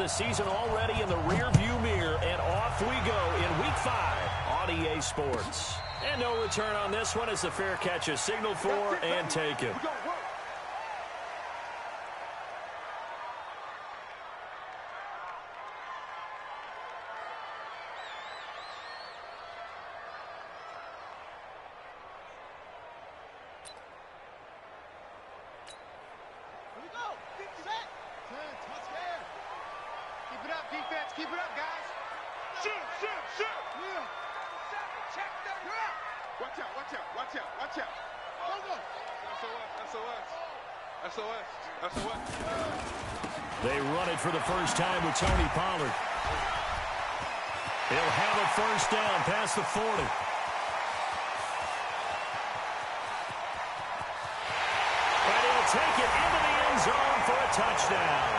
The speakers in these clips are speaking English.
the season already in the rearview mirror, and off we go in Week 5 on EA Sports. And no return on this one as the fair catch is signaled for and taken. Keep it up, guys. Shoot, shoot, shoot. Yeah. Check that. Watch out, watch out, watch out, watch out. Go, go. SOS. They run it for the first time with Tony Pollard. He'll have a first down past the 40. And he'll take it into the end zone for a touchdown.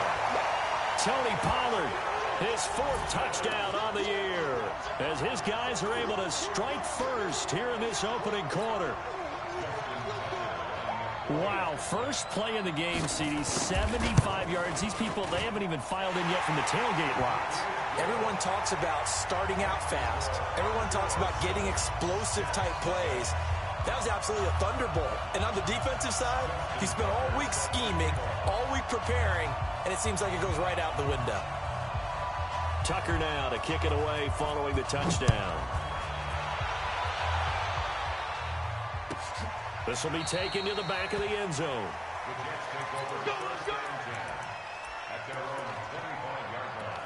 Tony Pollard, his 4th touchdown on the year, as his guys are able to strike first here in this opening quarter. Wow, first play in the game, CD, 75 yards. These people, they haven't even filed in yet from the tailgate lots. Everyone talks about starting out fast. Everyone talks about getting explosive-type plays. That was absolutely a thunderbolt. And on the defensive side, he spent all week scheming, all week preparing, and it seems like it goes right out the window. Tucker now to kick it away following the touchdown. This will be taken to the back of the end zone. Let's go. At their own 25-yard line.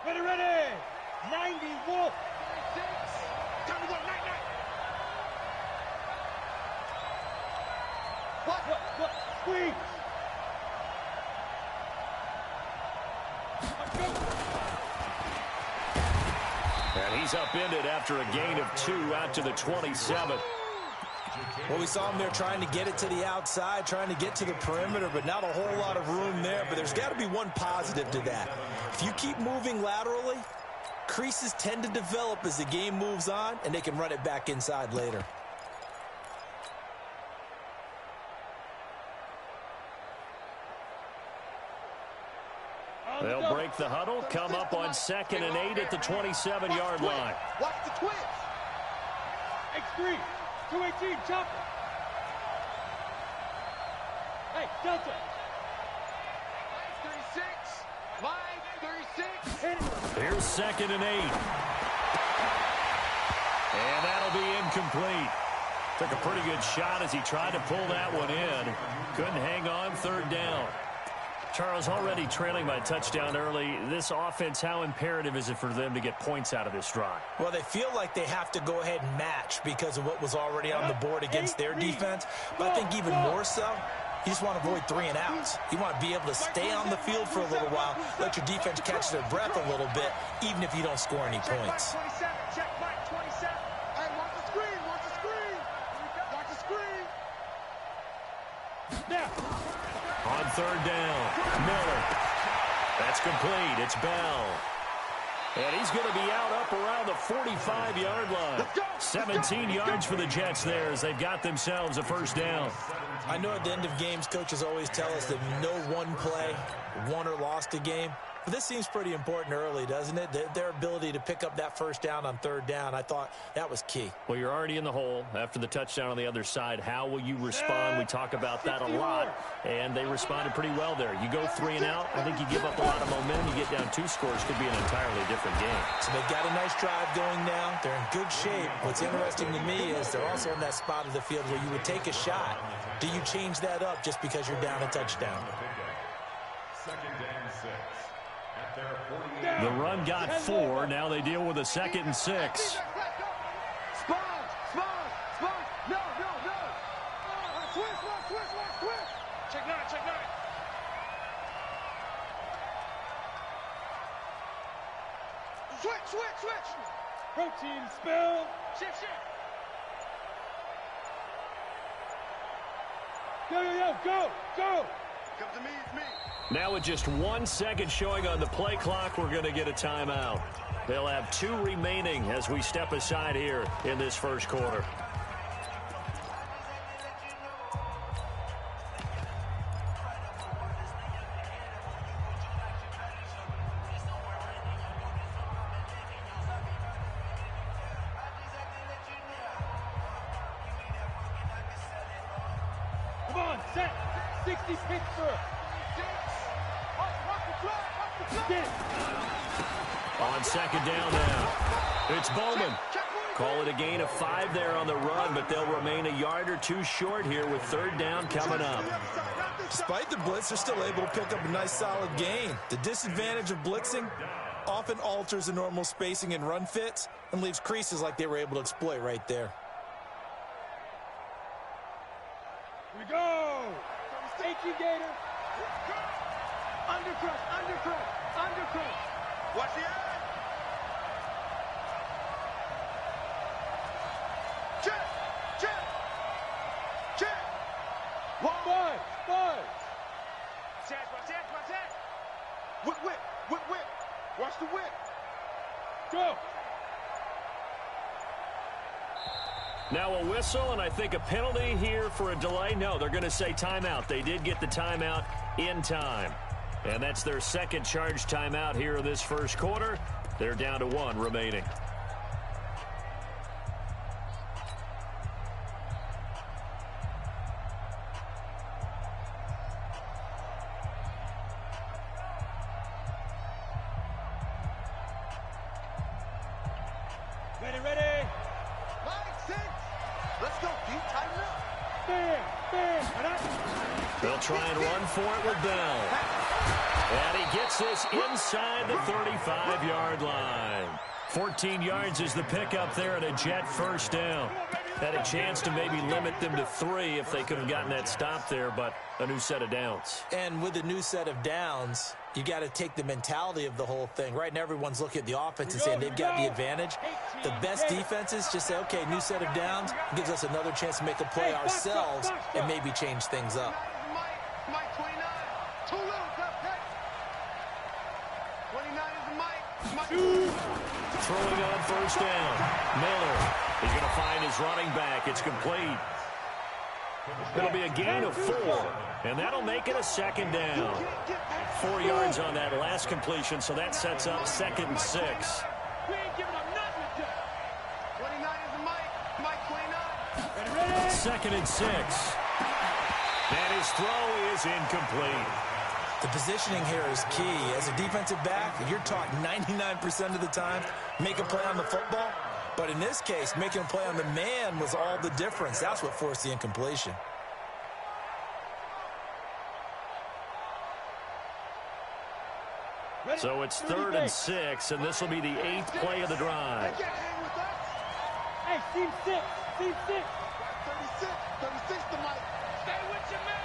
Ready. 90 Wolf. Time to go, night. What? Squeeze. Let's go. And he's upended after a gain of 2 out to the 27. Well, we saw him there trying to get it to the outside, trying to get to the perimeter, but not a whole lot of room there. But there's got to be one positive to that. If you keep moving laterally, creases tend to develop as the game moves on, and they can run it back inside later. They'll break the huddle, come up on 2nd and 8 at the 27-yard line. Watch the twitch. X3, 218, chopper. Hey, Delta. Line 36. Here's 2nd and 8. And that'll be incomplete. Took a pretty good shot as he tried to pull that one in. Couldn't hang on, 3rd down. Charles, already trailing by a touchdown early. This offense, how imperative is it for them to get points out of this drive? Well, they feel like they have to go ahead and match because of what was already on the board against their defense. But I think even more so, you just want to avoid 3 and outs. You want to be able to stay on the field for a little while, let your defense catch their breath a little bit, even if you don't score any points. Check Mike 27. Hey, watch the screen. Watch the screen. Now. On 3rd down, Miller. That's complete. It's Bell. And he's going to be out up around the 45-yard line. 17 yards for the Jets there as they've got themselves a first down. I know at the end of games, coaches always tell us that no one play won or lost a game. But this seems pretty important early, doesn't it? Their ability to pick up that first down on 3rd down, I thought that was key. Well, you're already in the hole after the touchdown on the other side. How will you respond? We talk about that a lot, and they responded pretty well there. You go 3 and out, I think you give up a lot of momentum. You get down 2 scores, could be an entirely different game. So they've got a nice drive going now. They're in good shape. What's interesting to me is they're also in that spot of the field where you would take a shot. Do you change that up just because you're down a touchdown? 2nd and 6. The run got 4. Now they deal with a 2nd and 6. Sponge. No. Switch. Check 9. Switch. Protein spill. Shift. Go. Come to me, it's me. Now with just 1 second showing on the play clock, we're going to get a timeout. They'll have 2 remaining as we step aside here in this first quarter. Come on, set. 60 Pittsburgh. On second down now, it's Bowman. Call it a gain of 5 there on the run, but they'll remain a yard or 2 short here with third down coming up. Despite the blitz, they're still able to pick up a nice solid gain. The disadvantage of blitzing often alters the normal spacing and run fits and leaves creases like they were able to exploit right there. Here we go. Thank you, Gator. Undercrush, undercrush, undercrush. Watch the eye. Check, check, check. One. Check, watch that. Whip. Watch the whip. Go. Now a whistle, and I think a penalty here for a delay. No, they're going to say timeout. They did get the timeout in time. And that's their second charge timeout here in this first quarter. They're down to 1 remaining. Ready. Line 6. Let's go, Pete. Tighten up. Bam. They'll try and run for it with Bell. And he gets this inside the 35-yard line. 14 yards is the pickup there at a Jet first down. Had a chance to maybe limit them to 3 if they could have gotten that stop there, but a new set of downs. And with a new set of downs, you got to take the mentality of the whole thing. Right now, everyone's looking at the offense and saying they've got the advantage. The best defenses just say, okay, new set of downs gives us another chance to make a play ourselves and maybe change things up. Mike 29. Too little, tough catch. 29 is the Mike. Throwing on first down. Miller. He's going to find his running back. It's complete. It'll be a gain of 4, and that'll make it a second down. 4 yards on that last completion, so that sets up 2nd and 6. We ain't giving up nothing to 29 is the Mike 29. Ready? 2nd and 6. And his throw is incomplete. The positioning here is key. As a defensive back, you're taught 99% of the time, make a play on the football. But in this case, making a play on the man was all the difference. That's what forced the incompletion. So it's 3rd and 6, and this will be the 8th play of the drive. Hey, team 6. 36 to Mike. Stay with your man.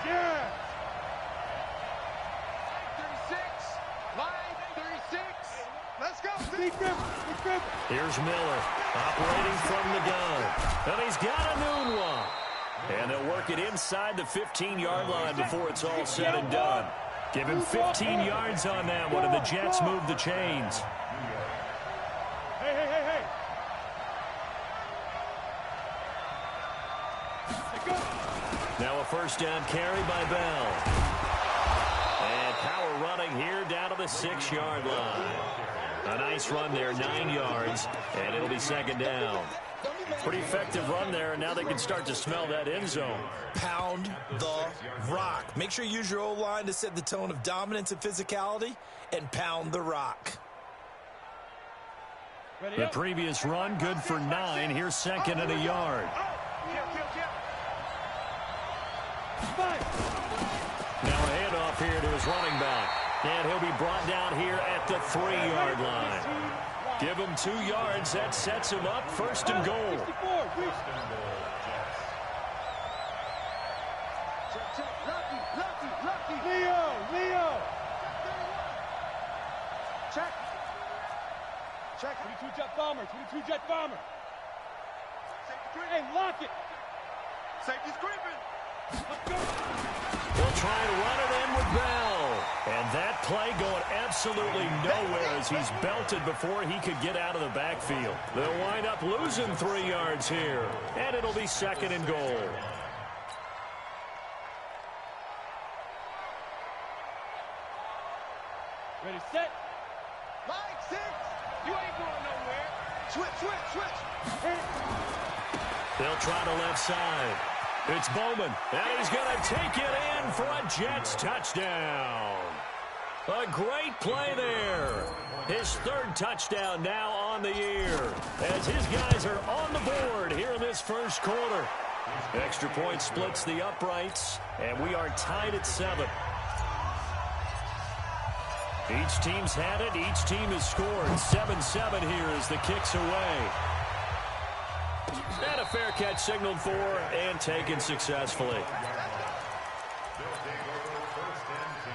Yeah. 36. Line 36. Let's go. Here's Miller operating from the gun. And he's got a new one. And they'll work it inside the 15-yard line before it's all said and done. Give him 15 yards on that one, and the Jets move the chains. Hey. Now a first down carry by Bell. And power running here down to the 6-yard line. A nice run there, 9 yards, and it'll be 2nd down. Pretty effective run there, and now they can start to smell that end zone. Pound the rock. Make sure you use your O-line to set the tone of dominance and physicality, and pound the rock. The previous run, good for 9. Here's 2nd and a yard. Now a handoff here to his running back. And he'll be brought down here at the 3-yard line. Give him 2 yards. That sets him up 1st and goal. Lucky. Leo. Check. 22 jet bomber. Hey, lock it. Safety's creeping. We'll try and run it in with Bell. And that play going absolutely nowhere as he's belted before he could get out of the backfield. They'll wind up losing 3 yards here. And it'll be second and goal. Ready, set. Line 6. You ain't going nowhere. Switch. They'll try the left side. It's Bowman, and he's going to take it in for a Jets touchdown. A great play there. His 3rd touchdown now on the year as his guys are on the board here in this first quarter. Extra point splits the uprights, and we are tied at 7. Each team's had it. Each team has scored. 7-7 here as the kick's away. And a fair catch signaled for and taken successfully. They'll take over 1st and 10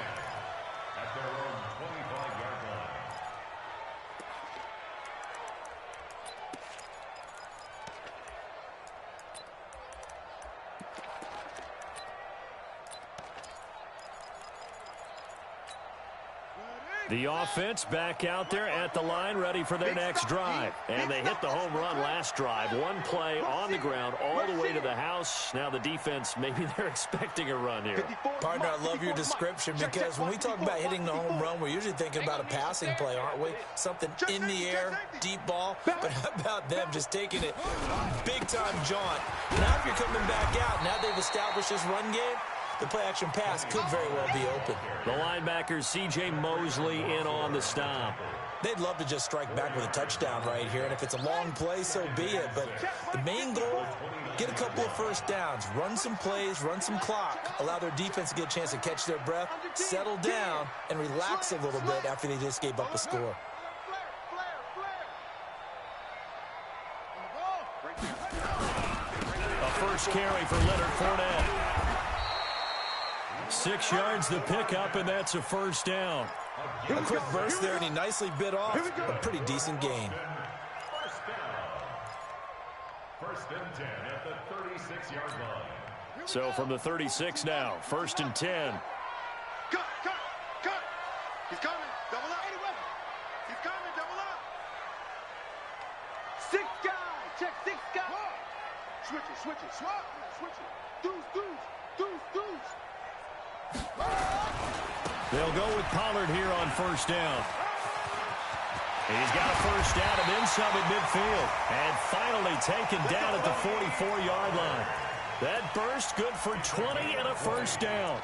at their own 25-yard line. The offense back out there at the line, ready for their next drive. And they hit the home run last drive. 1 play on the ground all the way to the house. Now the defense, maybe they're expecting a run here. Partner, I love your description because when we talk about hitting the home run, we're usually thinking about a passing play, aren't we? Something in the air, deep ball. But how about them just taking it big-time jaunt? Now if you're coming back out, now they've established this run game, the play-action pass could very well be open. The linebacker, C.J. Mosley, in on the stop. They'd love to just strike back with a touchdown right here, and if it's a long play, so be it. But the main goal, get a couple of first downs, run some plays, run some clock, allow their defense to get a chance to catch their breath, settle down, and relax a little bit after they just gave up a score. A first carry for Leonard Fournette. 6 yards the pickup, and that's a first down. A quick burst there, and he nicely bit off a pretty decent gain. First down. 1st and 10 at the 36-yard line. So from the 36 now, 1st and 10. Cut. He's coming. Double up. He's coming. Double up. 6 guys. Check 6 guys. Switch it. Deuce. They'll go with Pollard here on first down. He's got a first down and then some at midfield. And finally taken down at the 44-yard line. That burst good for 20 and a first down.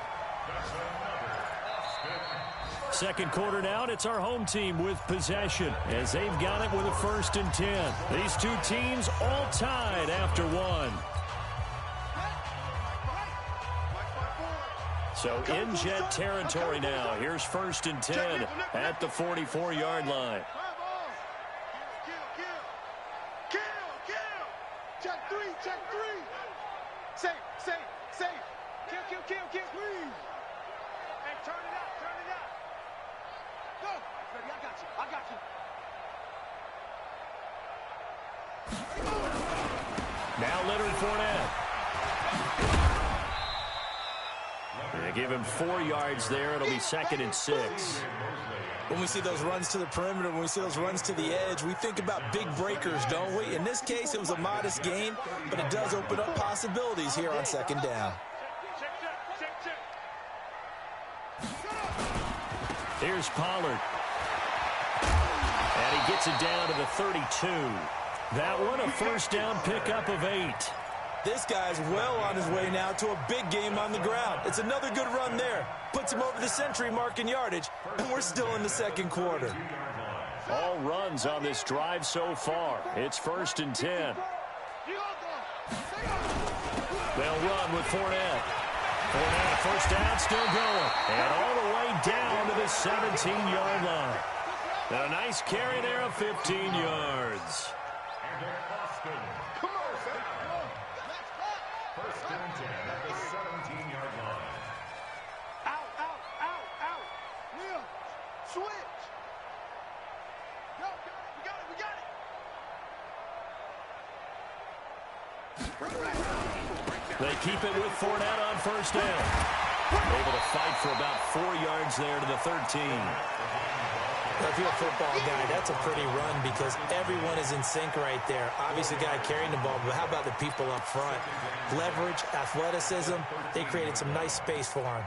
Second quarter now, and it's our home team with possession as they've got it with a 1st and 10. These two teams all tied after 1. So in Jet territory now. Here's 1st and 10 at the 44-yard line. Kill. Check 3. Safe. Kill. Please. Hey, turn it out. Go. Ready, I got you. Now Leonard Fournette. They give him 4 yards there. It'll be 2nd and 6. When we see those runs to the perimeter, when we see those runs to the edge, we think about big breakers, don't we? In this case, it was a modest gain, but it does open up possibilities here on 2nd down. Here's Pollard. And he gets it down to the 32. That one a first down pickup of 8. This guy's well on his way now to a big game on the ground. It's another good run there. Puts him over the century mark in yardage, and we're still in the second quarter. All runs on this drive so far. It's 1st and 10. They'll run with Fournette. Fournette, first down, still going. And all the way down to the 17-yard line. And a nice carry there of 15 yards. Come on, son. 1st and 10 at the 17-yard line. Out. Will, switch. Go, we got it. Break down. They keep it with Fournette on first down. Able to fight for about 4 yards there to the 13. Well, if you're a football guy, that's a pretty run because everyone is in sync right there. Obviously, the guy carrying the ball, but how about the people up front? Leverage, athleticism, they created some nice space for him.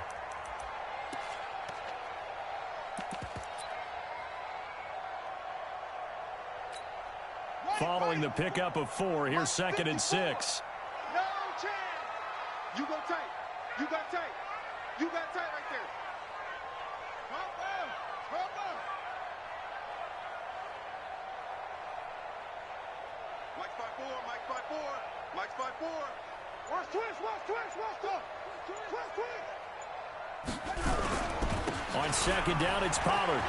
Following the pickup of 4, here's 2nd and 6. No chance. You go tight. You got tight. You got tight right there. Mike's 5'4", Mike's 5'4", Mike's 5'4". Watch twist, watch twist, watch twist. On 2nd down, it's Pollard.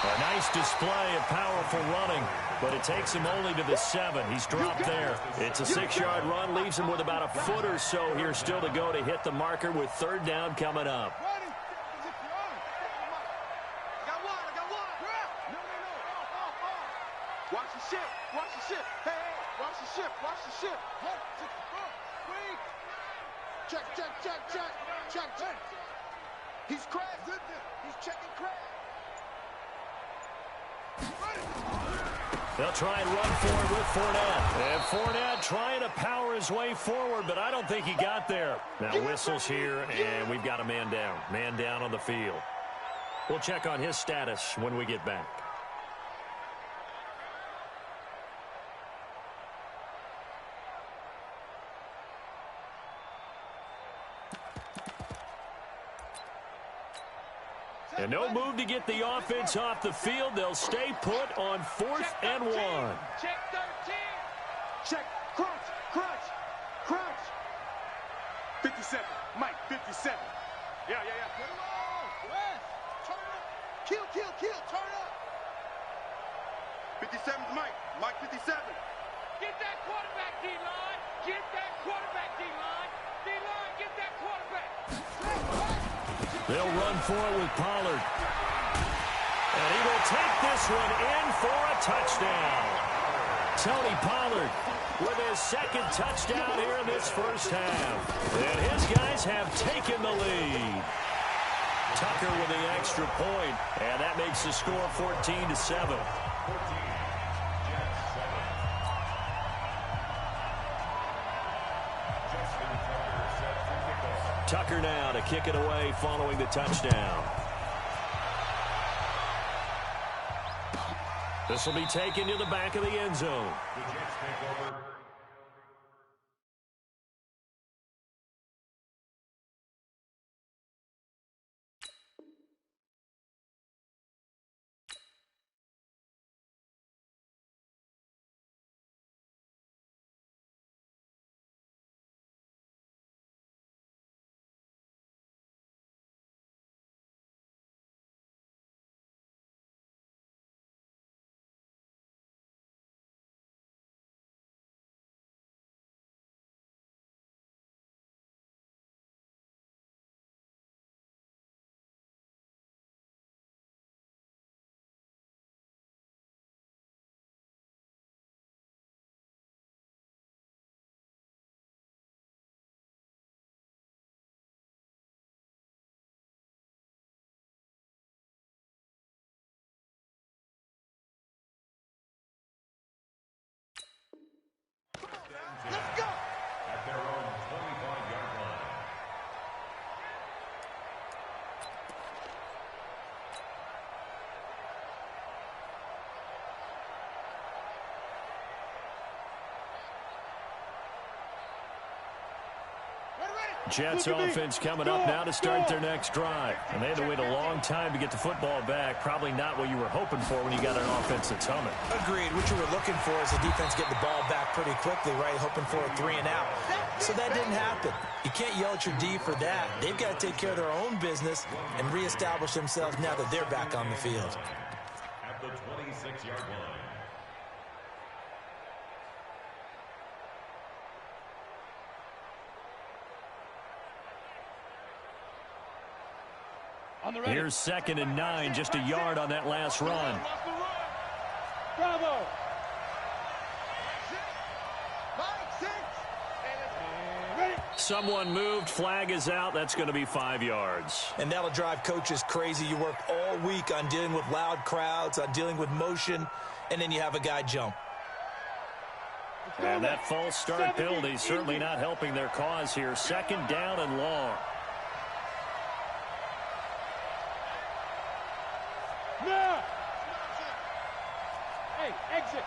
A nice display of powerful running, but it takes him only to the 7. He's dropped there. It's a 6-yard run, leaves him with about a foot or so here still to go to hit the marker with 3rd down coming up. Watch the ship, watch the ship. Hey, watch the ship, watch the ship. Check, check, check, check, check, check. He's cracked. He's checking crack. They'll try and run forward with Fournette. And Fournette trying to power his way forward, but I don't think he got there. Now whistles here, and we've got a man down. Man down on the field. We'll check on his status when we get back. And no move to get the offense off the field. They'll stay put on 4th and 1. Check 13. Check. Crunch. Crunch. Crunch. 57. Mike, 57. Yeah. Put him on. West. Turn up. Kill. Turn up. 57's Mike. Mike, 57. Get that quarterback, D-line. Get that quarterback, D-line. D-line, get that quarterback. They'll run for it with Pollard. And he will take this one in for a touchdown. Tony Pollard with his 2nd touchdown here in this first half. And his guys have taken the lead. Tucker with the extra point, and that makes the score 14-7. Tucker now to kick it away following the touchdown. This will be taken to the back of the end zone. The Jets take over. Let's go. At their own 25-yard line. Jets offense coming up now to start their next drive. And they had to wait a long time to get the football back. Probably not what you were hoping for when you got an offense that's humming. Agreed. What you were looking for is the defense getting the ball back pretty quickly, right? Hoping for a 3 and out. So that didn't happen. You can't yell at your D for that. They've got to take care of their own business and reestablish themselves now that they're back on the field. At the 26-yard line. Here's 2nd and 9, just a yard on that last run. Bravo. Someone moved. Flag is out. That's going to be 5 yards. And that'll drive coaches crazy. You work all week on dealing with loud crowds, on dealing with motion, and then you have a guy jump. And that false start penalty certainly not helping their cause here. 2nd down and long. Now! Hey, exit!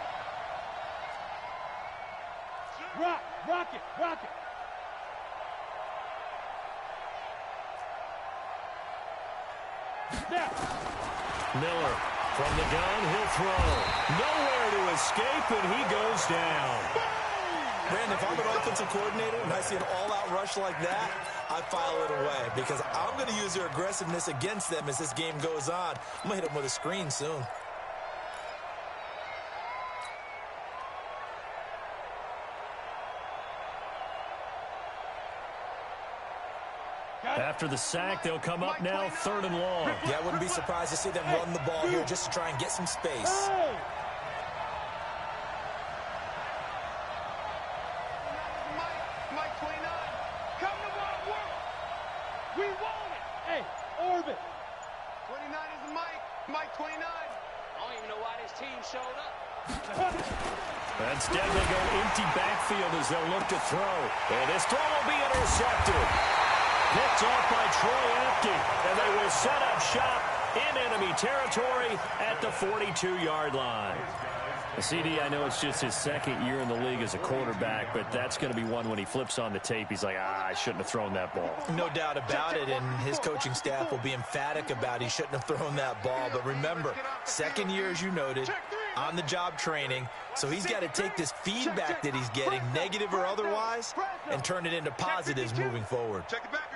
Rock it! Now! Miller from the gun, he'll throw. Nowhere to escape, and he goes down. Brandon, if I'm an offensive coordinator and I see an all-out rush like that, I file it away because I'm going to use their aggressiveness against them as this game goes on. I'm going to hit them with a screen soon. After the sack, they'll come up now 3rd and long. Yeah, I wouldn't be surprised to see them run the ball here just to try and get some space. Mike 29, come to work. We want it. Hey, Orbit. 29 is Mike 29. I don't even know why this team showed up. Instead, they go empty backfield as they'll look to throw. And this throw will be intercepted. Picked off by Troy Apke, and they will set up shop in enemy territory at the 42-yard line. CD, I know it's just his 2nd year in the league as a quarterback, but that's going to be one when he flips on the tape. He's like, I shouldn't have thrown that ball. No doubt about it, and his coaching staff will be emphatic about he shouldn't have thrown that ball. But remember, 2nd year, as you noted, on-the-job training, so he's got to take this feedback that he's getting, negative or otherwise, and turn it into positives moving forward. Check the backer.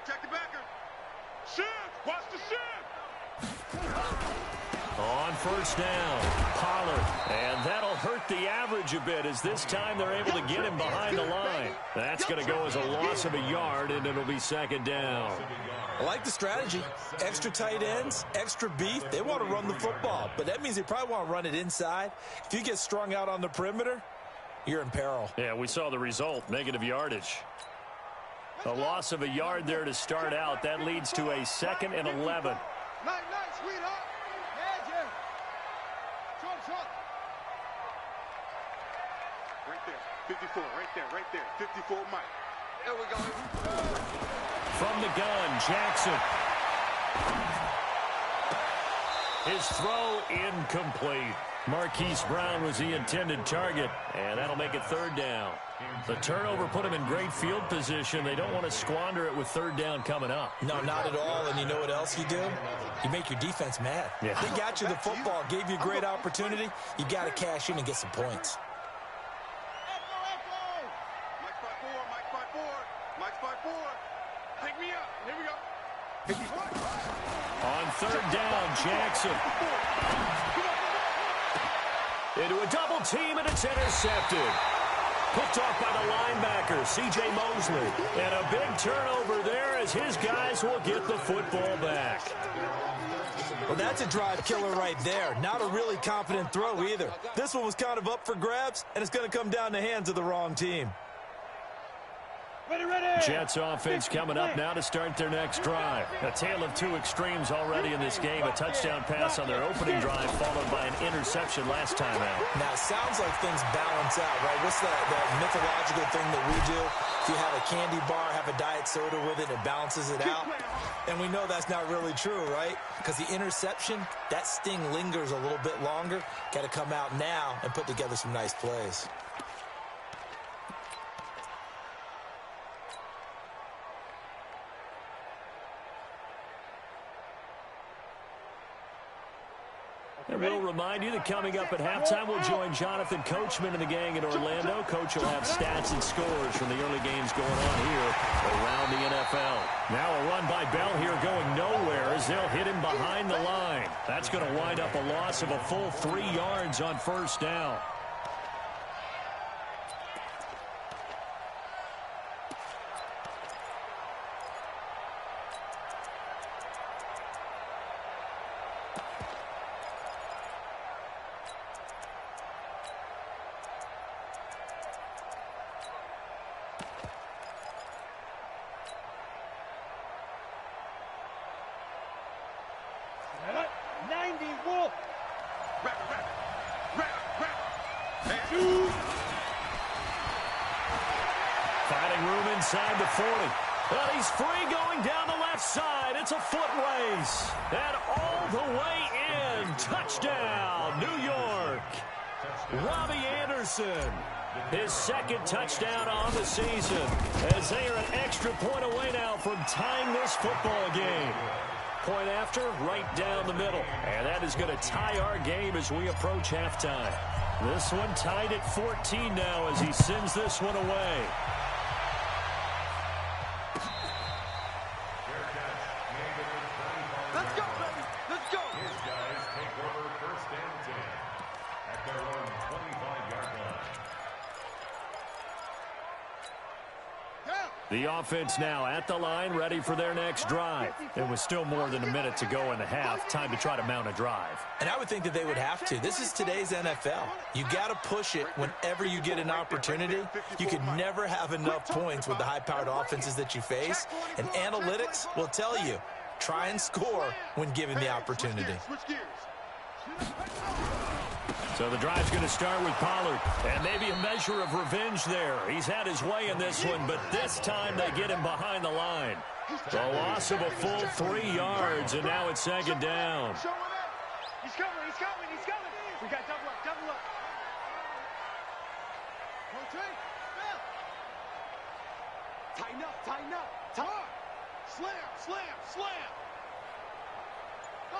Shift. Watch the shift. On 1st down, Pollard, and that'll hurt the average a bit as this time they're able to get him behind the line. That's going to go as a loss of a yard, and it'll be 2nd down. I like the strategy. Extra tight ends, extra beef. They want to run the football, but that means they probably want to run it inside. If you get strung out on the perimeter, you're in peril. Yeah, we saw the result, negative yardage. A loss of a yard there to start out. That leads to a 2nd and 11. Nice, sweetheart. Yeah. Short. Right there. 54, right there. 54, Mike. There we go. From the gun, Jackson. His throw incomplete. Marquise Brown was the intended target, and that'll make it 3rd down. The turnover put him in great field position. They don't want to squander it with 3rd down coming up. No, not at all. And you know what else you do? You make your defense mad. Yeah. They got you the football, gave you a great opportunity. You got to cash in and get some points. Mike 5-4. Take me up. Here we go. On 3rd down, Jackson. Into a double team, and it's intercepted. Picked off by the linebacker, C.J. Mosley. And a big turnover there as his guys will get the football back. Well, that's a drive killer right there. Not a really confident throw either. This one was kind of up for grabs, and it's going to come down the hands of the wrong team. Ready. Jets offense coming up now to start their next drive. A tale of 2 extremes already in this game. A touchdown pass on their opening drive followed by an interception last time out. Now, it sounds like things balance out, right? What's that mythological thing that we do? If you have a candy bar, have a diet soda with it, it balances it out. And we know that's not really true, right? Because the interception, that sting lingers a little bit longer. Got to come out now and put together some nice plays. And we'll remind you that coming up at halftime, we'll join Jonathan Coachman and the gang in Orlando. Coach will have stats and scores from the early games going on here around the NFL. Now a run by Bell here going nowhere as they'll hit him behind the line. That's going to wind up a loss of a full 3 yards on 1st down. 90 Wolf. Finding room inside the 40. But he's free going down the left side. It's a foot race. And all the way in. Touchdown, New York. Robbie Anderson. His second touchdown on the season. As they are an extra point away now from tying this football game. Point after, right down the middle. And that is going to tie our game as we approach halftime. This one tied at 14 now as he sends this one away. Let's go, baby. Let's go. His guys take over first and 10 at their own 25-yard line. The offense now at the line, ready for their next drive. It was still more than a minute to go in the half. Time to try to mount a drive. And I would think that they would have to. This is today's NFL. You got to push it whenever you get an opportunity. You could never have enough points with the high-powered offenses that you face. And analytics will tell you, try and score when given the opportunity. So the drive's going to start with Pollard. And maybe a measure of revenge there. He's had his way in this one, but this time they get him behind the line. The loss of a full 3 yards, and now it's second down. He's coming, he's coming, he's coming. We got double up, double up. Tighten up, tighten up. Time. Slam, slam, slam. Go.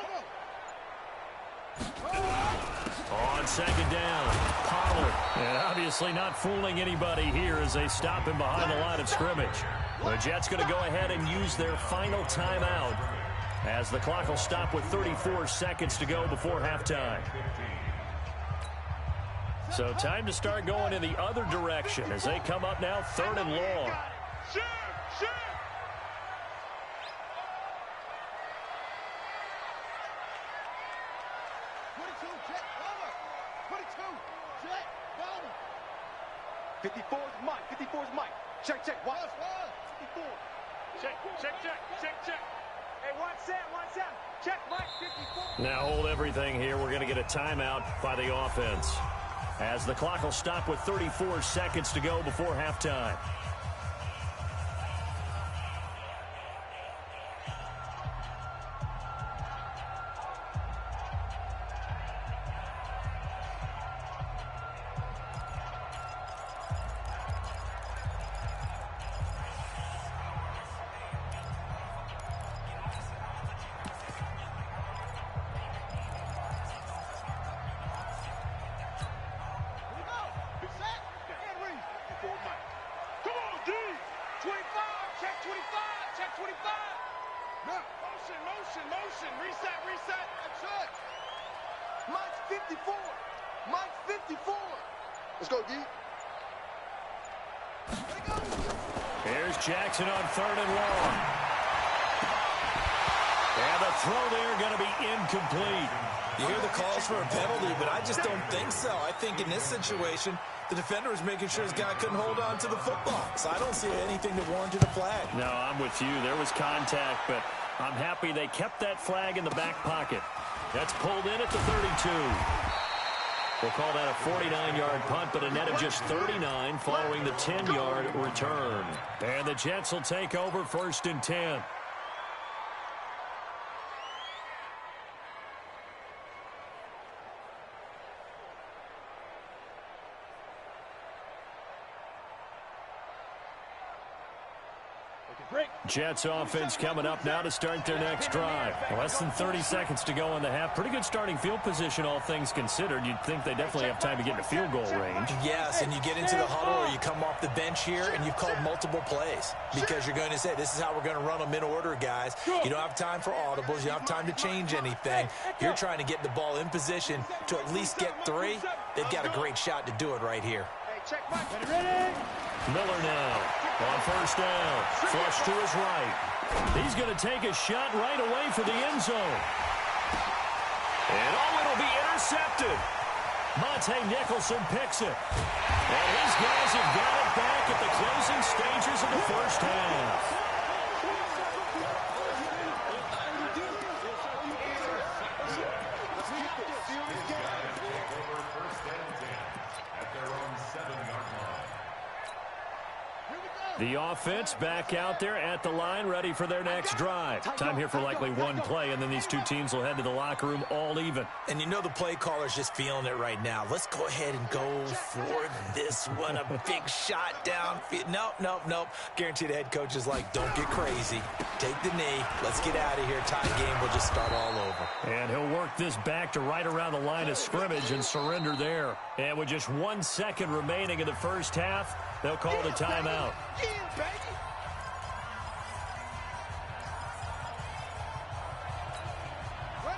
On second down, Pollard. And obviously not fooling anybody here as they stop him behind the line of scrimmage. The Jets going to go ahead and use their final timeout as the clock will stop with 34 seconds to go before halftime. So time to start going in the other direction as they come up now 3rd and long. Shoot, shoot. Jet, 54 is Mike. 54 is Mike. Check, check. Watch. 54. Check, check, check, check, check. Hey, watch Sam, watch Sam. Check, Mike. 54. Now hold everything here. We're going to get a timeout by the offense as the clock will stop with 34 seconds to go before halftime. Motion. Reset. That's it. Mike's 54. Mike's 54. Let's go, D. Here's Jackson on 3rd and long. And the throw there going to be incomplete. You hear the calls for a penalty, but I just don't think so. I think in this situation, the defender was making sure his guy couldn't hold on to the football. So I don't see anything that warranted a flag. No, I'm with you. There was contact, but I'm happy they kept that flag in the back pocket. That's pulled in at the 32. We'll call that a 49-yard punt, but a net of just 39 following the 10-yard return. And the Jets will take over 1st and 10. Jets offense coming up now to start their next drive. Less than 30 seconds to go in the half. Pretty good starting field position, all things considered. You'd think they definitely have time to get into field goal range. Yes, and you get into the huddle or you come off the bench here and you've called multiple plays because you're going to say, this is how we're going to run them in order, guys. You don't have time for audibles. You don't have time to change anything. You're trying to get the ball in position to at least get 3. They've got a great shot to do it right here. Miller now on 1st down. Flush to his right. He's going to take a shot right away for the end zone. And it'll be intercepted. Monte Nicholson picks it. And his guys have got it back at the closing stages of the first half. The offense back out there at the line, ready for their next drive. Time here for likely one play, and then these two teams will head to the locker room all even. And you know the play caller's just feeling it right now. Let's go ahead and go for this one. A big shot down. Nope. Guarantee the head coach is like, don't get crazy. Take the knee. Let's get out of here. Tie game. We'll just start all over. And he'll work this back to right around the line of scrimmage and surrender there. And with just 1 second remaining in the first half, they'll call the timeout.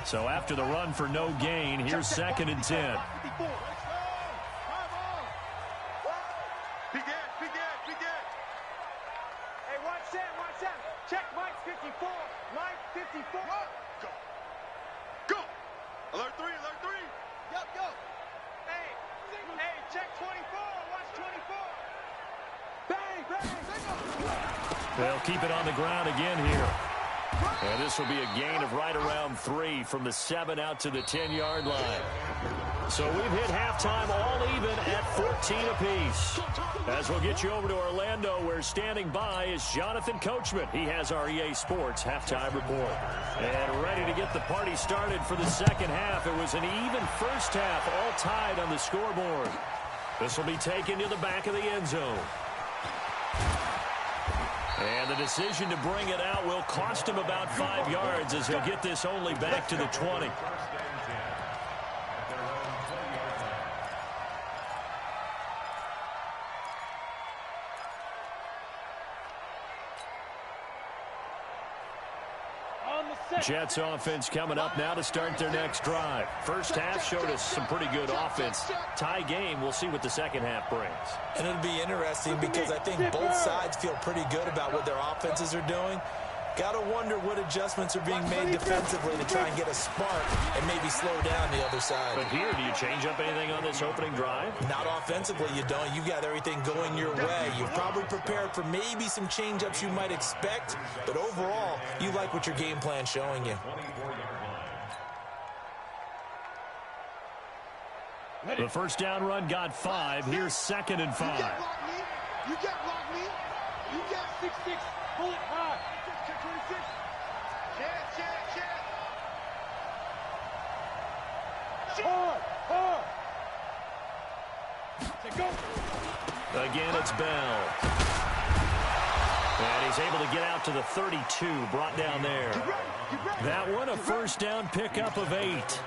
So after the run for no gain, here's 2nd and 10. Begin. Hey, watch that. Check Mike 54. Mike 54. Go. Alert 3. Yep, go. Hey, check 24. Watch 24. Bang. They'll keep it on the ground again here. And this will be a gain of right around 3 from the 7 out to the 10-yard line. So we've hit halftime all even at 14 apiece. As we'll get you over to Orlando, where standing by is Jonathan Coachman. He has our EA Sports halftime report. And ready to get the party started for the second half. It was an even first half, all tied on the scoreboard. This will be taken to the back of the end zone. And the decision to bring it out will cost him about 5 yards, as he'll get this only back to the 20. Jets offense coming up now to start their next drive. First half showed us some pretty good offense. Tie game, we'll see what the second half brings. And it'll be interesting because I think both sides feel pretty good about what their offenses are doing. Got to wonder what adjustments are being made defensively to try and get a spark and maybe slow down the other side. But here, do you change up anything on this opening drive? Not offensively, you don't. You got everything going your way. You've probably prepared for maybe some change-ups you might expect, but overall, you like what your game plan's showing you. The first down run got 5. Here's 2nd and 5. You got block me. You got 6'6". Pull it high. 26. Hard. Go. Again, it's Bell. And he's able to get out to the 32, brought down there. That one, a first down pickup of 8.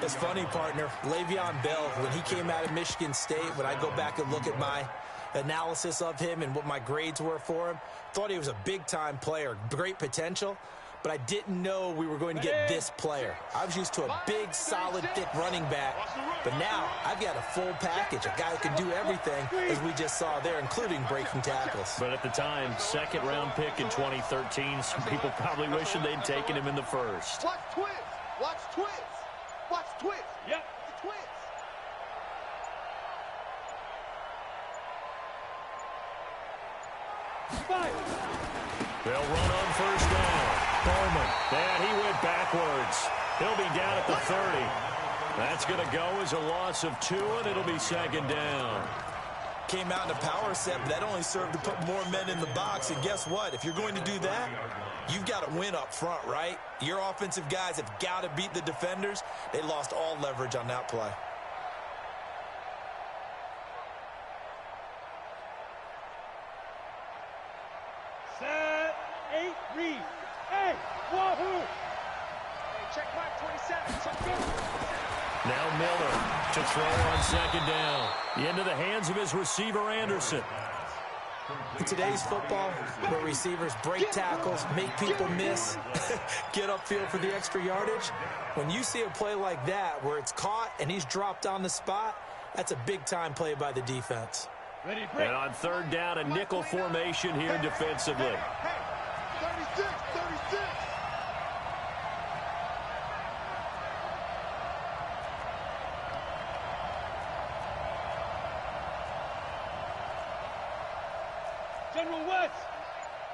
It's funny, partner. Le'Veon Bell, when he came out of Michigan State, when I go back and look at my analysis of him and what my grades were for him, thought he was a big-time player, great potential, but I didn't know we were going to get this player. I was used to a big, solid, thick running back, but now I've got a full package, a guy who can do everything, as we just saw there, including breaking tackles. But at the time, 2nd-round pick in 2013, some people probably wishing they'd taken him in the first. Watch twins. Yep. The twins. They'll run on first down. Bowman. And he went backwards. He'll be down at the 30. That's going to go as a loss of 2, and it'll be 2nd down. Came out in a power set, but that only served to put more men in the box. And guess what? If you're going to do that, you've got to win up front, right? Your offensive guys have got to beat the defenders. They lost all leverage on that play. Set, 8, read. Hey, wahoo! Hey, check Mike 27. Check good. Now Miller to throw on 2nd down. Into the hands of his receiver, Anderson. In today's football, where receivers break tackles, make people miss, get upfield for the extra yardage, when you see a play like that where it's caught and he's dropped on the spot, that's a big-time play by the defense. And on 3rd down, a nickel formation here defensively. Hey, 36. General West.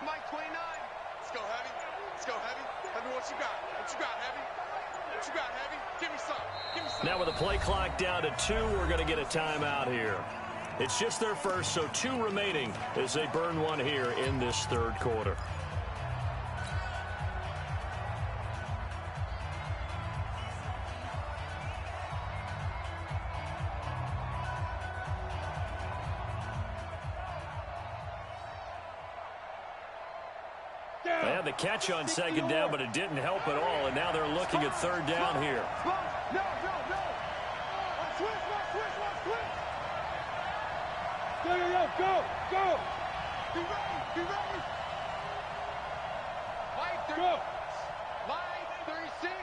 Mike 29. Let's go, Heavy. Heavy, what you got? Heavy? Give me some. Now with the play clock down to 2, we're going to get a timeout here. It's just their first, so 2 remaining as they burn one here in this third quarter. They had the catch on second down, but it didn't help at all, and now they're looking at third down here. No. Switch. Go. Be ready. Line 36.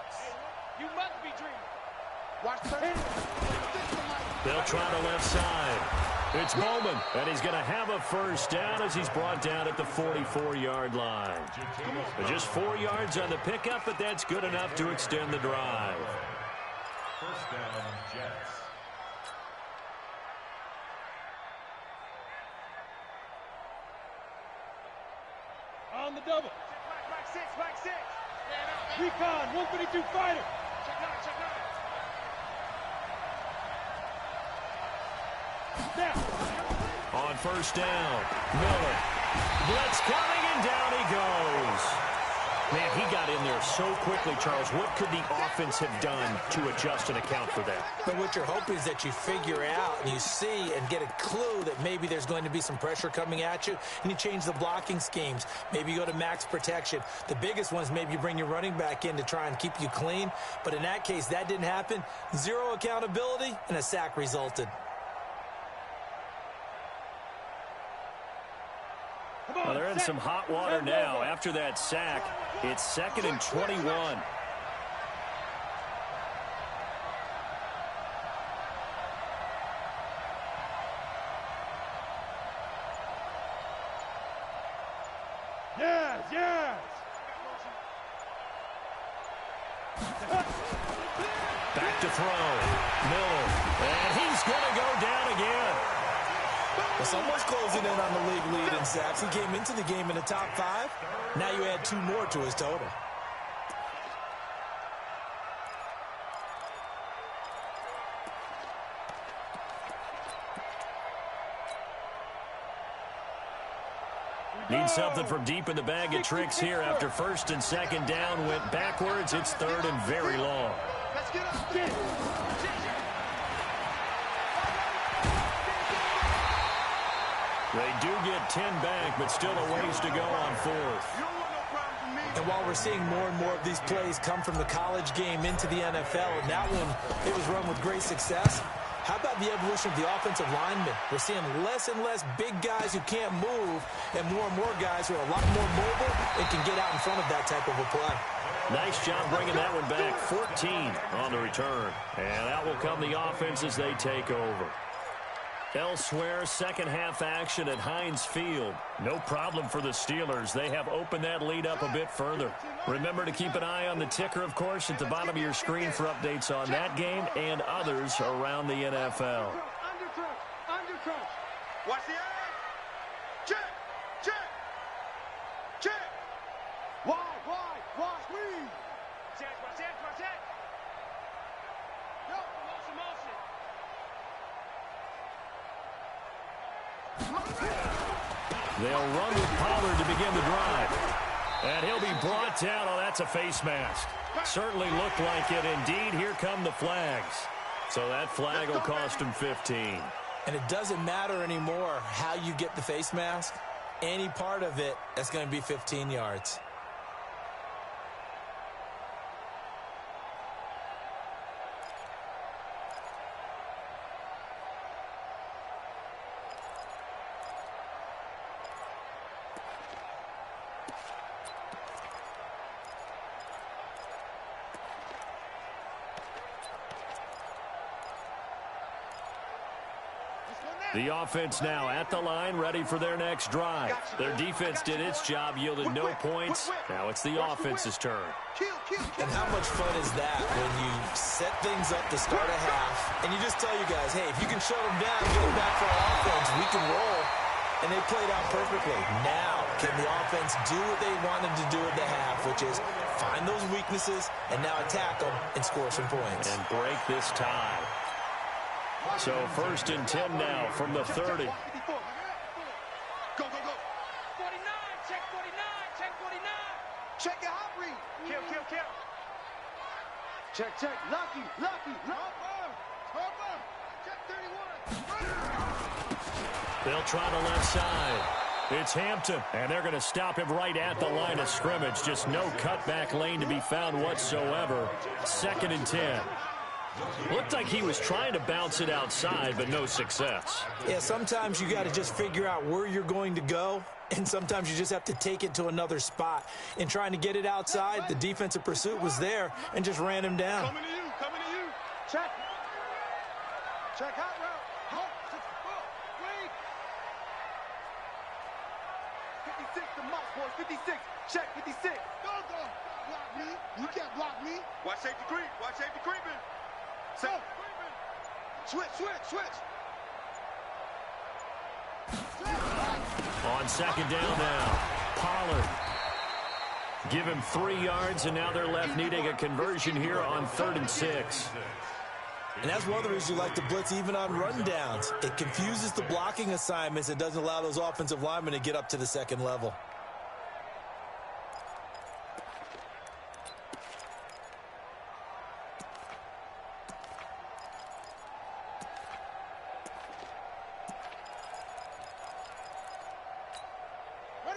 You must be dreaming. Watch the They'll try the left side. It's Bowman, and he's going to have a first down as he's brought down at the 44-yard line. Just 4 yards on the pickup, but that's good enough to extend the drive. First down, Jets. On the double. Flag 6. Recon, 152 fighter. Check out. On first down, Miller. Blitz coming, and down he goes. Man, he got in there so quickly, Charles. What could the offense have done to adjust and account for that? But what you're hoping is that you figure out and you see and get a clue that maybe there's going to be some pressure coming at you, and you change the blocking schemes. Maybe you go to max protection. The biggest ones, maybe you bring your running back in to try and keep you clean. But in that case, that didn't happen. 0 accountability, and a sack resulted. Well, they're in some hot water now. After that sack, it's 2nd and 21. Yes. Back to throw. Miller. And he's going to go down again. Well, someone's closing in on the league lead in sacks. He came into the game in the top 5. Now you add 2 more to his total. Need something from deep in the bag of tricks here after 1st and 2nd down went backwards. It's 3rd and very long. Let's get up. They do get 10 back, but still a ways to go on 4th. And while we're seeing more and more of these plays come from the college game into the NFL, and that one, it was run with great success, how about the evolution of the offensive linemen? We're seeing less and less big guys who can't move and more guys who are a lot more mobile and can get out in front of that type of a play. Nice job bringing that one back. 14 on the return. And that will come the offense as they take over. Elsewhere, second half action at Heinz Field. No problem for the Steelers. They have opened that lead up a bit further. Remember to keep an eye on the ticker, of course, at the bottom of your screen for updates on that game and others around the NFL. Undercross. Watch the eye. Check. Wide. Squeeze. Watch that. Yo, motion. They'll run with Pollard to begin the drive. And he'll be brought down. Oh, that's a face mask. Certainly looked like it. Indeed, here come the flags. So that flag will cost him 15. And it doesn't matter anymore how you get the face mask. Any part of it, that's going to be 15 yards. The offense now at the line, ready for their next drive. Their defense did its job, yielded no points. Now it's the offense's turn. And how much fun is that when you set things up to start a half, and you just tell you guys, hey, if you can shut them down, get them back for our offense, we can roll. And they played out perfectly. Now, can the offense do what they wanted to do at the half, which is find those weaknesses and now attack them and score some points. And break this tie. So 1st and 10 now from the 30. Go, go, go. 49, check 49, check 49. Check your hot read. Kill, kill, kill. Check, check. Lucky, lucky. Harper. Check 31. They'll try the left side. It's Hampton, and they're going to stop him right at the line of scrimmage. Just no cutback lane to be found whatsoever. 2nd and 10. Looked like he was trying to bounce it outside, but no success. Yeah, sometimes you got to just figure out where you're going to go, and sometimes you just have to take it to another spot. In trying to get it outside, the defensive pursuit was there and just ran him down. Coming to you, coming to you. Check. Check hot route. Wait. 56, the mouse boys, 56. Check, 56. Go. Block me. You can't block me. Watch safety creep. Watch safety creeping. Switch. On 2nd down now, Pollard. Give him 3 yards, and now they're left needing a conversion here on 3rd and 6. And that's one of the reasons you like to blitz even on rundowns. It confuses the blocking assignments. It doesn't allow those offensive linemen to get up to the 2nd level.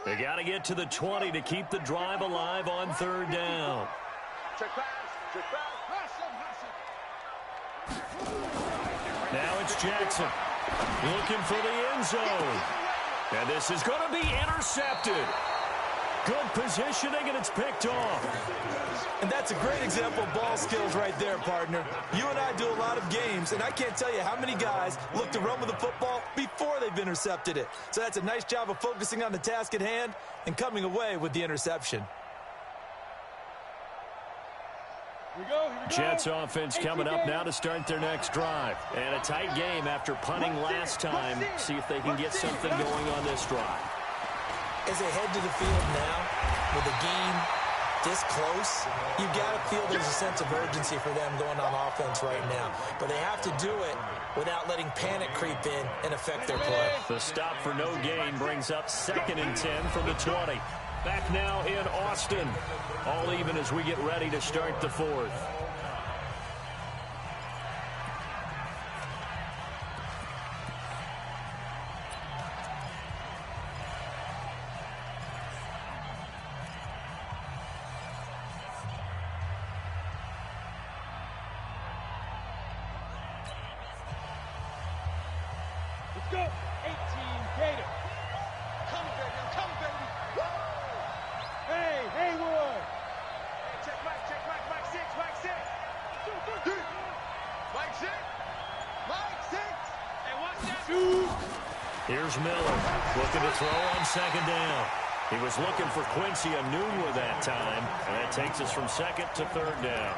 They got to get to the 20 to keep the drive alive on 3rd down. Check pass. Now it's Jackson looking for the end zone. And this is going to be intercepted. Good positioning, and it's picked off. And that's a great example of ball skills right there, partner. You and I do a lot of games, and I can't tell you how many guys look to run with the football before they've intercepted it. So that's a nice job of focusing on the task at hand and coming away with the interception. Here we go. Jets offense coming up now to start their next drive. And a tight game after punting last time. See if they can get something going on this drive. As they head to the field now, with the game this close, you've got to feel there's a sense of urgency for them going on offense right now. But they have to do it without letting panic creep in and affect their play. The stop for no gain brings up 2nd and 10 from the 20. Back now in Austin. All even as we get ready to start the 4th. Let's go. 18 Gator. Come, baby. Woo! Hey, Haywood. Hey, check Mike 6. Mike 6. Hey, watch that. Shoot. Here's Miller looking to throw on 2nd down. He was looking for Quincy Enunwa that time, and that takes us from 2nd to 3rd down.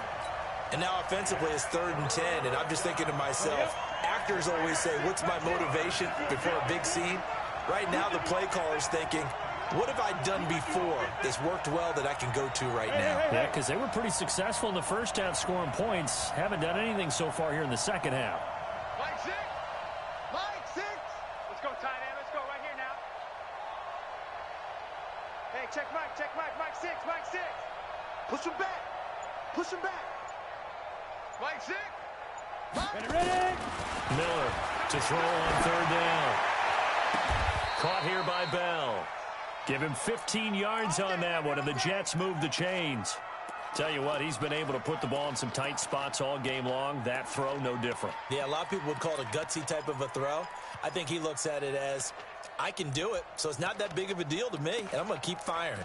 And now offensively it's 3rd and 10, and I'm just thinking to myself, actors always say, what's my motivation before a big scene? Right now the play caller's thinking, what have I done before that's worked well that I can go to right now? Yeah, because they were pretty successful in the first half scoring points. Haven't done anything so far here in the second half. Mike 6. Let's go, tight end. Let's go right here now. Hey, check Mike 6. Push him back. Mike 6. Ready. Miller to throw on 3rd down. Caught here by Bell. Give him 15 yards on that one, and the Jets move the chains. Tell you what, he's been able to put the ball in some tight spots all game long. That throw, no different. Yeah, a lot of people would call it a gutsy type of a throw. I think he looks at it as, I can do it, so it's not that big of a deal to me, and I'm going to keep firing.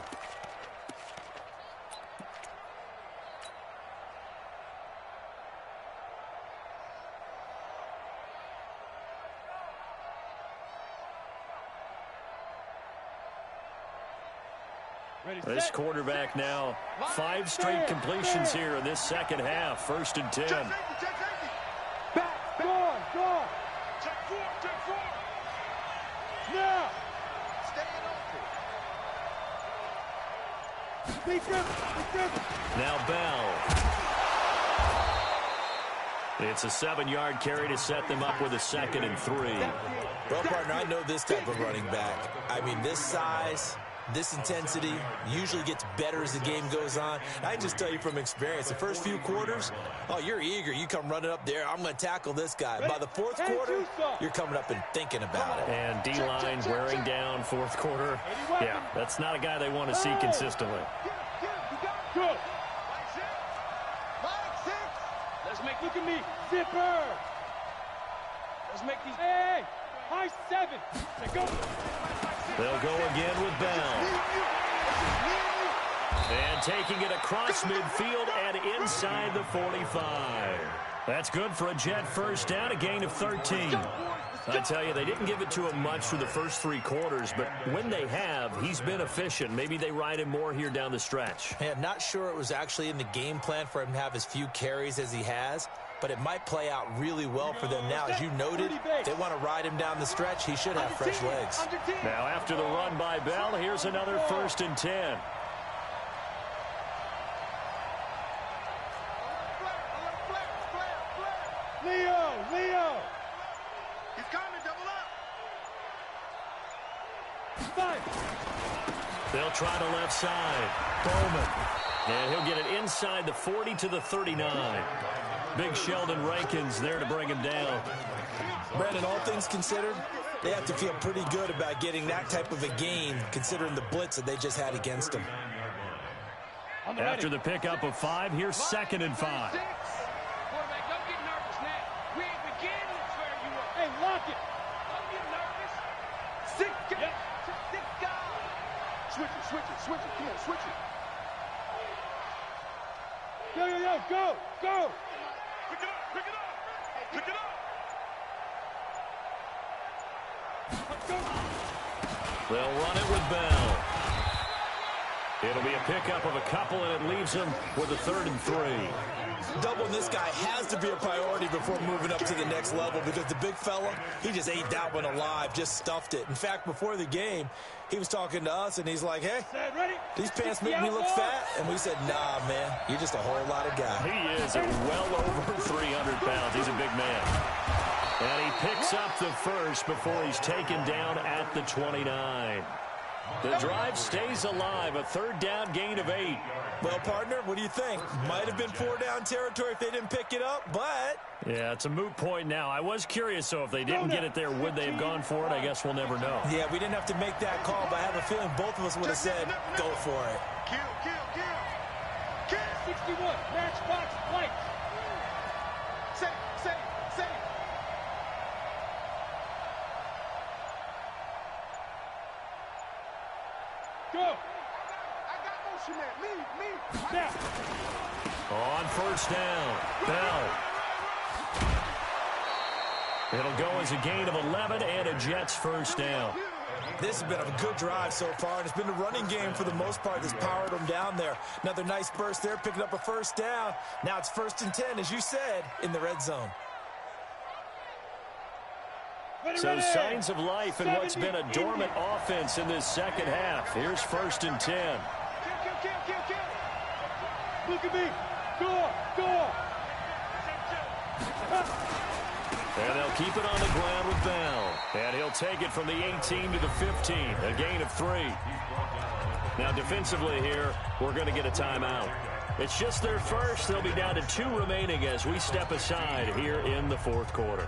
This quarterback now, 5 straight completions here in this second half. 1st and 10. Back, go. Check 4. Now. Stay open. Now Bell. It's a 7-yard carry to set them up with a 2nd and 3. Well, partner, I know this type of running back. I mean, this size, this intensity usually gets better as the game goes on. I just tell you from experience, the first few quarters, oh, you're eager. You come running up there, I'm going to tackle this guy. By the fourth quarter, you're coming up and thinking about it. And D-line wearing down fourth quarter. Yeah, that's not a guy they want to see consistently. Go. Let's make, look at me, zipper. Let's make these, hey, high 7. Go. They'll go again with Bell. And taking it across midfield and inside the 45. That's good for a Jet first down, a gain of 13. I tell you, they didn't give it to him much through the first 3 quarters, but when they have, he's been efficient. Maybe they ride him more here down the stretch. Hey, I'm not sure it was actually in the game plan for him to have as few carries as he has, but it might play out really well for them now. As you noted, they want to ride him down the stretch. He should have fresh legs. Now, after the run by Bell, here's another 1st and 10. Leo! He's coming, double up! They'll try the left side. Bowman. And he'll get it inside the 40 to the 39. Big Sheldon Rankins there to bring him down. Brandon, all things considered, they have to feel pretty good about getting that type of a game, considering the blitz that they just had against them. After the pickup of 5, here's 2nd and 5. Quarterback, don't get nervous now. We ain't beginning to swear you up. Hey, lock it. Don't get nervous. Six guys. Switch it. Come on, switch it. Yo, go. Pick it up. They'll run it with Bell. It'll be a pickup of a couple, and it leaves them with a 3rd and 3. Doubling this guy has to be a priority before moving up to the next level, because the big fella, he just ate that one alive, just stuffed it. In fact, before the game, he was talking to us, and he's like, hey, these pants make me look fat. And we said, nah, man, you're just a whole lot of guy. He is well over 300 pounds. He's a big man. And he picks up the first before he's taken down at the 29. The drive stays alive, a 3rd down gain of 8. Well, partner, what do you think? Might have been 4-down territory if they didn't pick it up, but... Yeah, it's a moot point now. I was curious, so if they didn't get it there, would they have gone for it? I guess we'll never know. Yeah, we didn't have to make that call, but I have a feeling both of us would have said, go for it. Kill. 61, matchbox lights. Say it. Go. I got motion there. Me. Now. On 1st down, Bell. It'll go as a gain of 11 and a Jets 1st down. This has been a good drive so far, and it's been the running game for the most part that's powered them down there. Another nice burst there, picking up a 1st down. Now it's 1st and 10, as you said, in the red zone. So signs of life in what's been a dormant offense in this 2nd half. Here's 1st and 10. Kill. Look at me. Go. And they'll keep it on the ground with Bell. And he'll take it from the 18 to the 15. A gain of 3. Now defensively here, we're going to get a timeout. It's just their first. They'll be down to 2 remaining as we step aside here in the 4th quarter.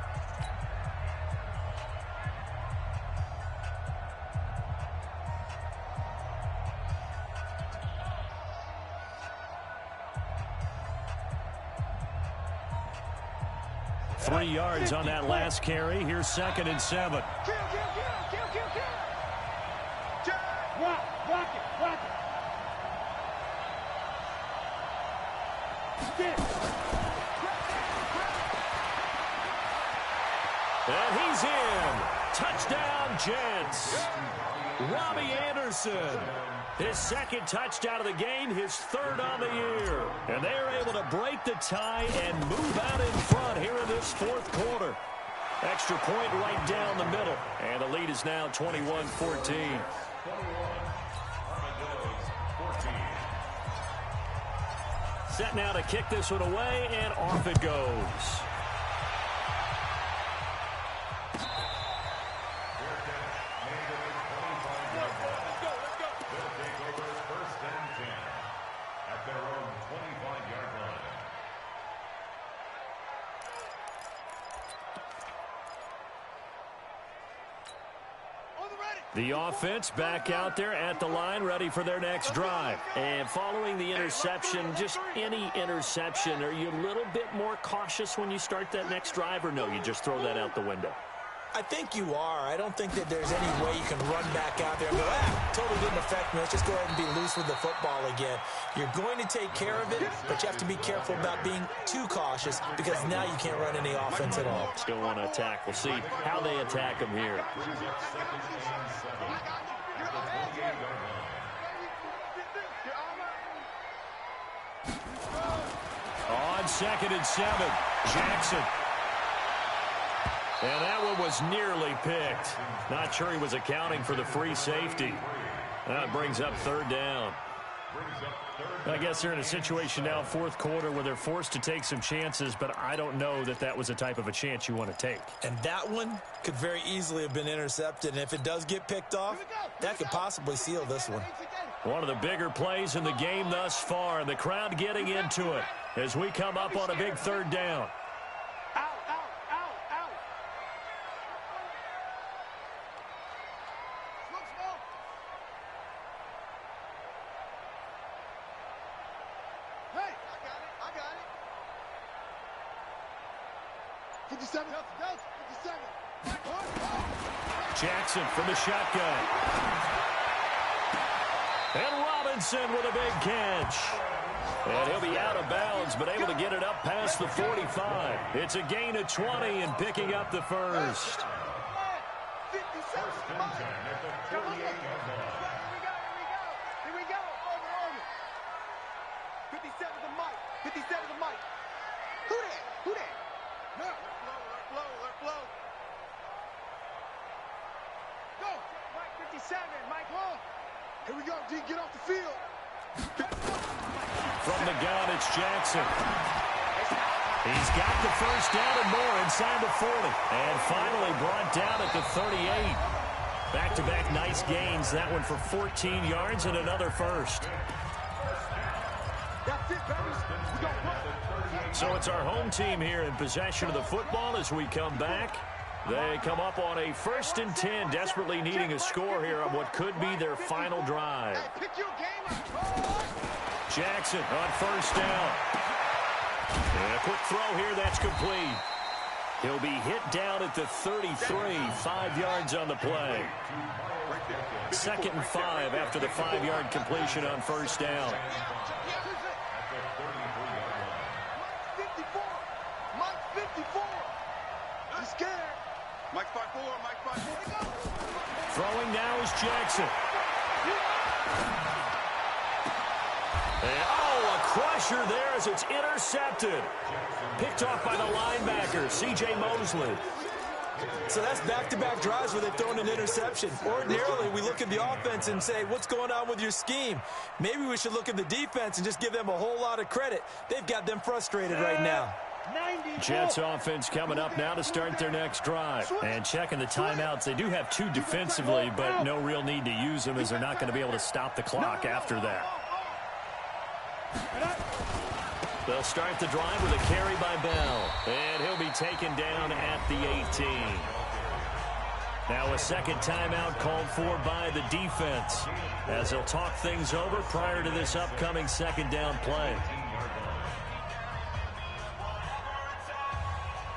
Three yards on that last carry. Here's 2nd and 7. Kill. Rock it. And he's in. Touchdown, Jets. Robbie Anderson. His 2nd touchdown of the game, his 3rd on the year. And they're able to break the tie and move out in front here in this 4th quarter. Extra point right down the middle. And the lead is now 21-14. Set now to kick this one away, and off it goes. The offense back out there at the line, ready for their next drive. And following the interception, just any interception, are you a little bit more cautious when you start that next drive, or no, you just throw that out the window? I think you are. I don't think that there's any way you can run back out there and go, totally didn't affect me. Let's just go ahead and be loose with the football again. You're going to take care of it, but you have to be careful about being too cautious because now you can't run any offense at all. Still want to attack. We'll see how they attack them here. On 2nd and 7, Jackson. And that one was nearly picked. Not sure he was accounting for the free safety. That brings up 3rd down. I guess they're in a situation now, 4th quarter, where they're forced to take some chances, but I don't know that that was the type of a chance you want to take. And that one could very easily have been intercepted. And if it does get picked off, that could possibly seal this one. One of the bigger plays in the game thus far, and the crowd getting into it as we come up on a big 3rd down. Jackson from the shotgun. And Robinson with a big catch. And he'll be out of bounds, but able to get it up past the 45. It's a gain of 20 and picking up the first. Here we go, D, get off the field. From the gun, it's Jackson. He's got the first down and more inside the 40. And finally brought down at the 38. Back-to-back nice gains. That one for 14 yards and another first. So it's our home team here in possession of the football as we come back. They come up on a 1st and 10, desperately needing a score here on what could be their final drive. Jackson on 1st down. And a quick throw here, that's complete. He'll be hit down at the 33, 5 yards on the play. 2nd and 5 after the 5-yard completion on 1st down. Mike 5-4, Mike 5-4. Throwing now is Jackson. And, a crusher there as it's intercepted. Picked off by the linebacker, C.J. Mosley. So that's back-to-back drives where they've thrown an interception. Ordinarily, we look at the offense and say, what's going on with your scheme? Maybe we should look at the defense and just give them a whole lot of credit. They've got them frustrated right now. Jets offense coming up now to start their next drive. And checking the timeouts. They do have 2 defensively, but no real need to use them as they're not going to be able to stop the clock after that. They'll start the drive with a carry by Bell. And he'll be taken down at the 18. Now a second timeout called for by the defense as they'll talk things over prior to this upcoming 2nd down play.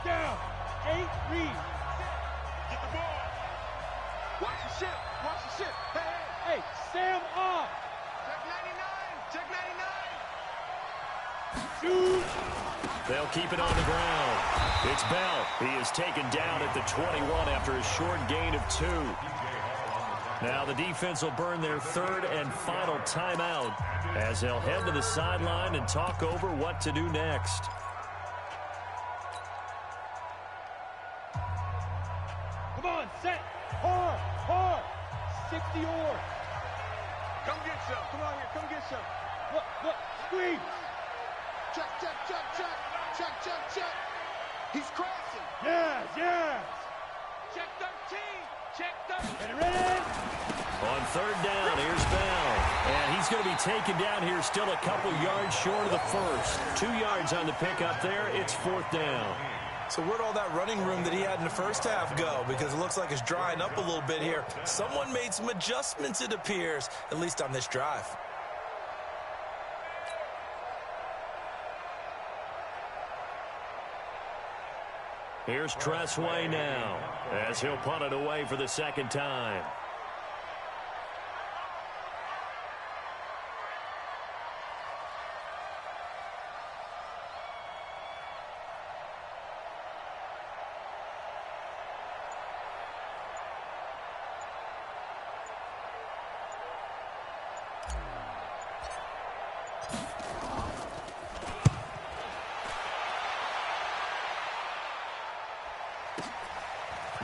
Down. 8, read. Get the ball. Watch the ship. Watch the ship. Hey, Sam off. Check 99. Shoot. They'll keep it on the ground. It's Bell. He is taken down at the 21 after a short gain of 2. Now the defense will burn their 3rd and final timeout as they'll head to the sideline and talk over what to do next. Come on, set. Hard. 60 oars. Come get some. Come on here. Come get some. Look. Squeeze. Check. He's crossing. Yes. Check 13. Check 13. Ready. On 3rd down, here's Bell. And he's going to be taken down here still a couple yards short of the first. 2 yards on the pickup there. It's 4th down. So where'd all that running room that he had in the first half go? Because it looks like it's drying up a little bit here. Someone made some adjustments, it appears, at least on this drive. Here's Tressway now, as he'll punt it away for the second time.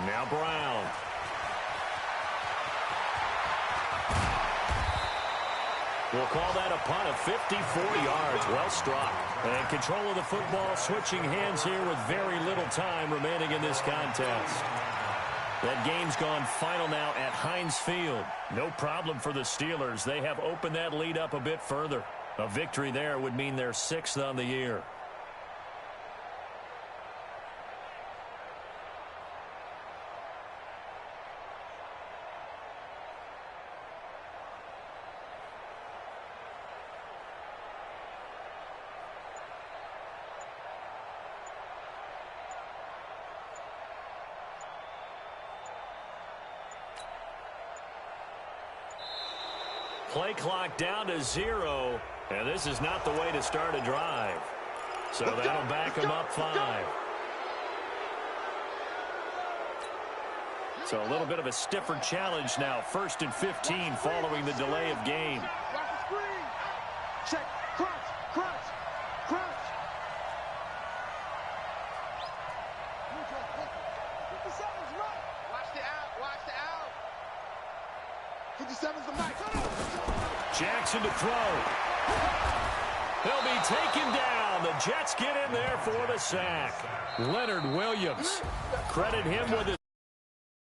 Now Brown. We'll call that a punt of 54 yards. Well struck. And control of the football switching hands here with very little time remaining in this contest. That game's gone final now at Heinz Field. No problem for the Steelers. They have opened that lead up a bit further. A victory there would mean they're 6th on the year. Play clock down to 0, and this is not the way to start a drive. So that'll back him up 5. So a little bit of a stiffer challenge now. 1st and 15 following the delay of game. Check, crunch, crunch, crunch. 57's right. Watch the out, watch the out. 57's the mic. Jackson to throw. He'll be taken down. The Jets get in there for the sack. Leonard Williams. Credit him with his